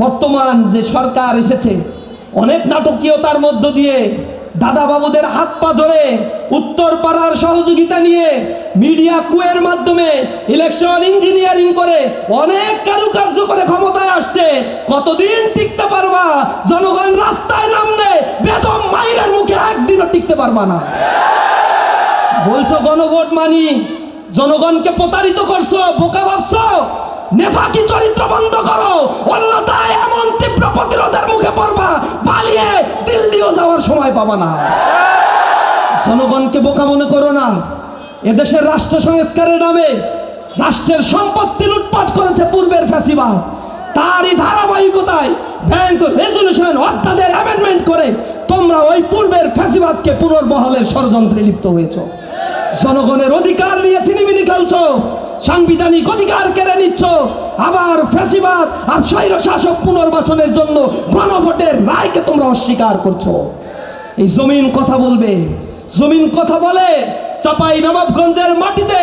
বর্তমান যে সরকার এসেছে অনেক নাটকীয়তার মধ্য দিয়ে দাদা বাবুদের হাত পা ধরে উত্তর পাড়ার সহযোগিতা নিয়ে মিডিয়া কুয়ের মাধ্যমে ইলেকশন ইঞ্জিনিয়ারিং করে অনেক কারুকার্য করে ক্ষমতায় আসছে। কতদিন টিকতে পারবা? জনগণ রাস্তায় নামলে বেদম মাইরের মুখে একদিনও টিকতে পারবা না। বলছো গণভোট মানি, জনগণকে প্রতারিত করছো, বোকা ভাবছো। নেফাকি চরিত্র বন্ধ করো, অন্যথায় এমন তীব্র প্রতিরোধের মুখে পড়বা, পালিয়ে দিল্লিও যাওয়ার সময় পাবা না। জনগণকে বোকা মনে করো না। এদেশের রাষ্ট্র সংস্কারের নামে রাষ্ট্রের সম্পত্তি লুটপাট করেছে পূর্বের ফ্যাসিবাদ। তারই ধারাবাহিকতায় ব্যাংক রেজুলেশন অধ্যাদেশ অ্যামেন্ডমেন্ট করে তোমরা ওই পূর্বের ফ্যাসিবাদকে পুনর্বহালের ষড়যন্ত্রে লিপ্ত হয়েছো। জনগণের অধিকার নিয়ে ছিনিমিনি খেলছো, সাংবিধানিক অধিকার কেড়ে নিচ্ছ, আবার ফ্যাসিবাদ আর স্বৈর শাসক পুনর্বাসনের জন্য গণভোটের রায়কে তোমরা অস্বীকার করছো। এই জমিন কথা বলবে, জমিন কথা বলে। চাপাই নবাবগঞ্জের মাটিতে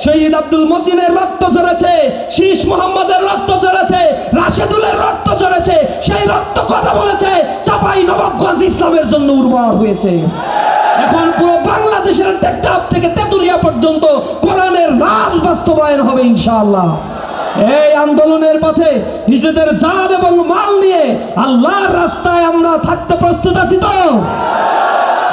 শহীদ আব্দুল মতিনের রক্ত ঝরেছে, শীষ মোহাম্মদের রক্ত ঝরেছে, রাশেদুলের রক্ত ঝরেছে। সেই রক্ত কথা বলেছে। চাপাই নবাবগঞ্জ ইসলামের জন্য উর্বর হয়েছে। এখন পুরো বাংলাদেশের টেকনাফ থেকে তেতুলিয়া পর্যন্ত কোরআনের রাজ বাস্তবায়ন হবে ইনশাআল্লাহ। এই আন্দোলনের পথে নিজেদের জান এবং মাল নিয়ে আল্লাহর রাস্তায় আমরা থাকতে প্রস্তুত আছি তো?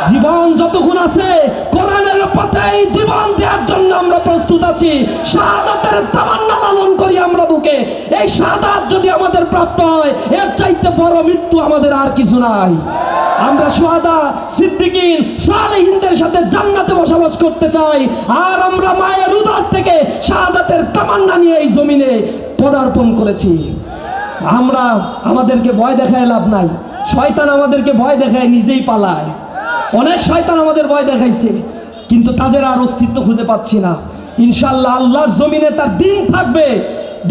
জীবন যতক্ষণ আছে কোরআনের পথেই জীবন দেওয়ার জন্য আমরা প্রস্তুত আছি। শাহাদাতের তামান্না লালন করি আমরা বুকে। এই শাহাদাত যদি আমাদের প্রাপ্ত হয়, এর চাইতে বড় মৃত্যু আমাদের আর কিছু নাই। আমরা শুহাদা, সিদ্দিকিন, সালেহিনদের সাথে জান্নাতে বসবাস করতে চাই। আর আমরা মায়ের উদর থেকে শাহাদাতের তামান্না নিয়ে এই জমিনে পদার্পণ করেছি। আমরা আমাদেরকে ভয় দেখায় লাভ নাই। শয়তান আমাদেরকে ভয় দেখায়, নিজেই পালায়। অনেক শয়তান আমাদের ভয় দেখাইছে, কিন্তু তাদের আর অস্তিত্ব খুঁজে পাচ্ছি না। ইনশাআল্লাহ আল্লাহর জমিনে তার দিন থাকবে,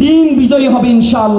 দিন বিজয়ী হবে ইনশাআল্লাহ।